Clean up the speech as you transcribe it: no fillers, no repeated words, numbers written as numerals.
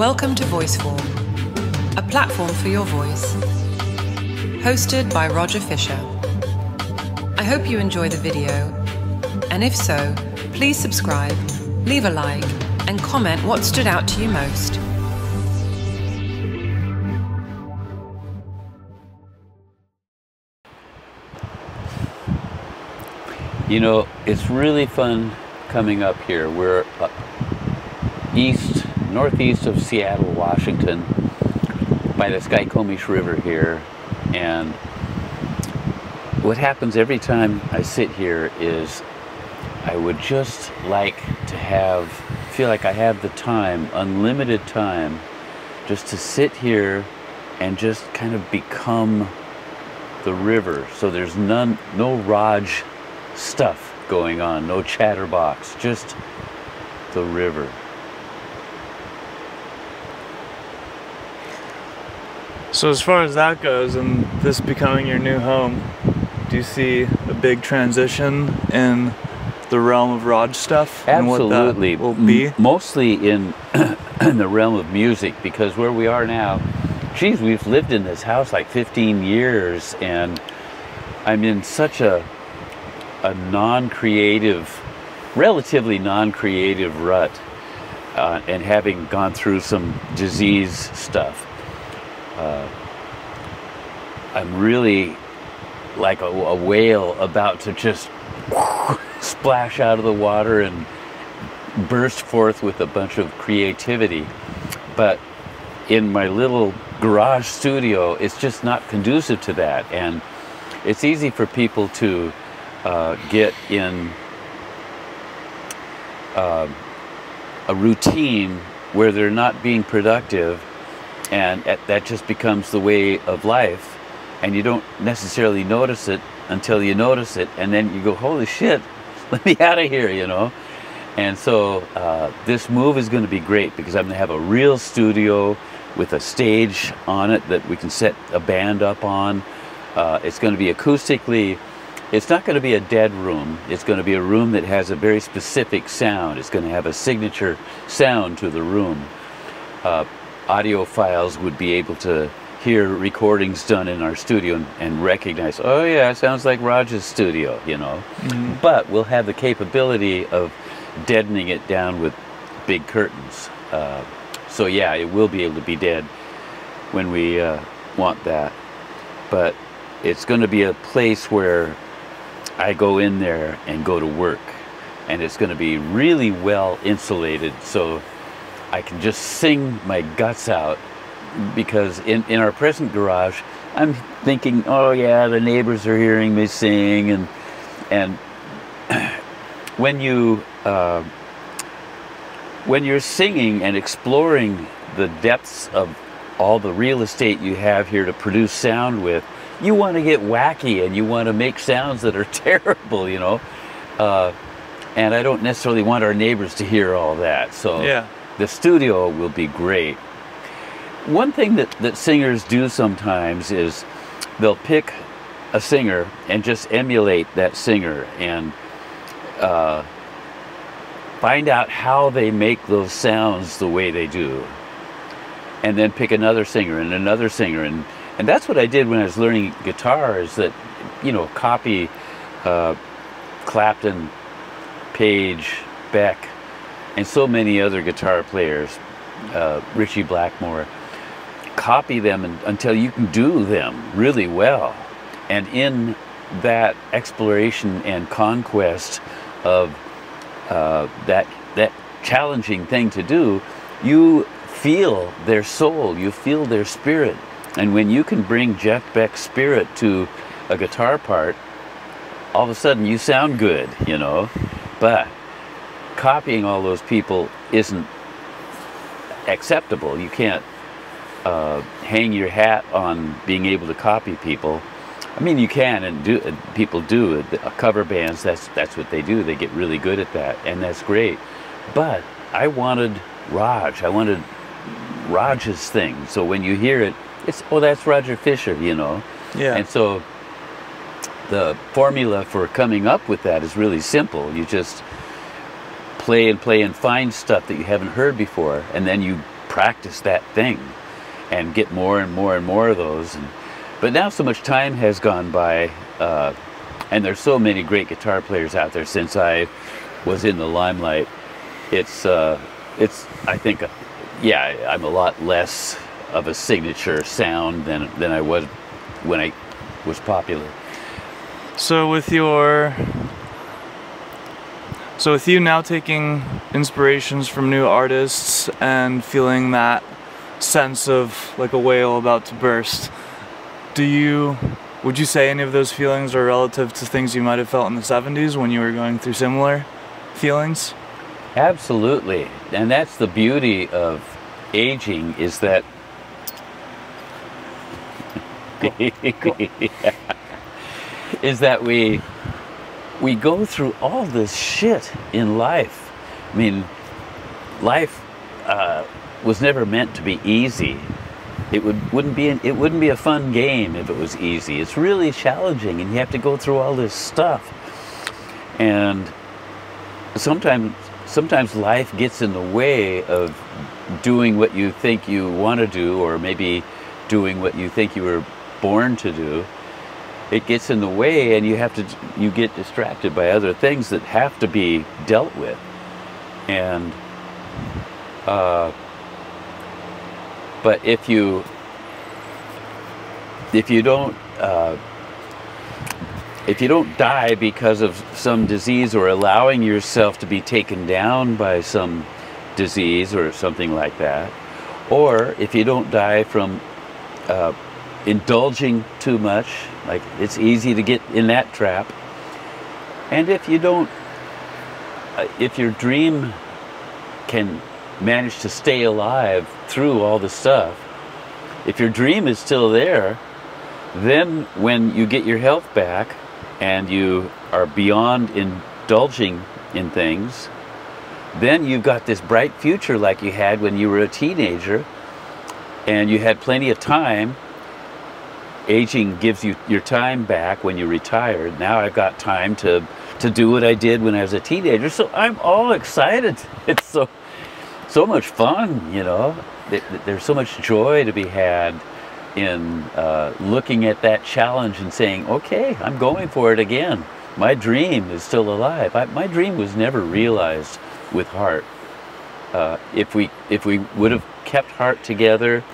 Welcome to Voiceform, a platform for your voice. Hosted by Roger Fisher. I hope you enjoy the video, and if so, please subscribe, leave a like, and comment what stood out to you most. You know, it's really fun coming up here. We're northeast of Seattle, Washington, by the Skykomish River here. And what happens every time I sit here is I would just like to feel like I have the time, unlimited time, just to sit here and just kind of become the river. So there's no Raj stuff going on, no chatterbox, just the river. So as far as that goes, and this becoming your new home, do you see a big transition in the realm of Raj stuff? Absolutely. And what that will be? Mostly in the realm of music, because where we are now, geez, we've lived in this house like 15 years, and I'm in such a non-creative, relatively non-creative rut, and having gone through some disease stuff. I'm really like a whale about to just splash out of the water and burst forth with a bunch of creativity. But in my little garage studio, it's just not conducive to that. And it's easy for people to get in a routine where they're not being productive, and that just becomes the way of life, and you don't necessarily notice it until you notice it, and then you go, holy shit, let me out of here, you know. And so this move is going to be great, because I'm going to have a real studio with a stage on it that we can set a band up on. It's going to be acoustically, it's not going to be a dead room. It's going to be a room that has a very specific sound. It's going to have a signature sound to the room. Audiophiles would be able to hear recordings done in our studio and recognize, oh yeah, it sounds like Raj's studio, you know. Mm-hmm. But we'll have the capability of deadening it down with big curtains. So yeah, it will be able to be dead when we want that. But it's going to be a place where I go in there and go to work, and it's going to be really well insulated, so I can just sing my guts out, because in our present garage, I'm thinking, oh yeah, the neighbors are hearing me sing, and when you're singing and exploring the depths of all the real estate you have here to produce sound with, you want to get wacky and you want to make sounds that are terrible, you know. And I don't necessarily want our neighbors to hear all that. So yeah. The studio will be great. One thing that singers do sometimes is they'll pick a singer and just emulate that singer and find out how they make those sounds the way they do. And then pick another singer and another singer. And that's what I did when I was learning guitar, is that, you know, copy Clapton, Page, Beck, and so many other guitar players, Richie Blackmore. Copy them until you can do them really well. And in that exploration and conquest of that challenging thing to do, you feel their soul, you feel their spirit. And when you can bring Jeff Beck's spirit to a guitar part, all of a sudden you sound good, you know. But copying all those people isn't acceptable. You can't hang your hat on being able to copy people. I mean, you can, and people do. Cover bands, that's what they do. They get really good at that, and that's great. But I wanted Raj. I wanted Raj's thing. So when you hear it, it's, oh, that's Roger Fisher, you know. Yeah. And so the formula for coming up with that is really simple. You just play and find stuff that you haven't heard before, and then you practice that thing and get more and more and more of those. But now so much time has gone by, and there's so many great guitar players out there since I was in the limelight. It's I think, yeah, I'm a lot less of a signature sound than I was when I was popular. So with you now taking inspirations from new artists and feeling that sense of like a whale about to burst, would you say any of those feelings are relative to things you might have felt in the 70s when you were going through similar feelings? Absolutely. And that's the beauty of aging, is that is that we go through all this shit in life. I mean, life was never meant to be easy. It wouldn't be a fun game if it was easy. It's really challenging, and you have to go through all this stuff. And sometimes life gets in the way of doing what you think you want to do, or maybe doing what you think you were born to do. It gets in the way, and you get distracted by other things that have to be dealt with. And but if you don't die because of some disease, or allowing yourself to be taken down by some disease or something like that, or if you don't die from indulging too much, like it's easy to get in that trap, and if your dream can manage to stay alive through all the stuff, if your dream is still there, then when you get your health back and you are beyond indulging in things, then you've got this bright future like you had when you were a teenager, and you had plenty of time. Aging gives you your time back when you retired. Now I've got time to do what I did when I was a teenager, so I'm all excited. It's so much fun, you know. There's so much joy to be had in looking at that challenge and saying, okay, I'm going for it again. My dream is still alive. My dream was never realized with Heart. If we would have kept Heart together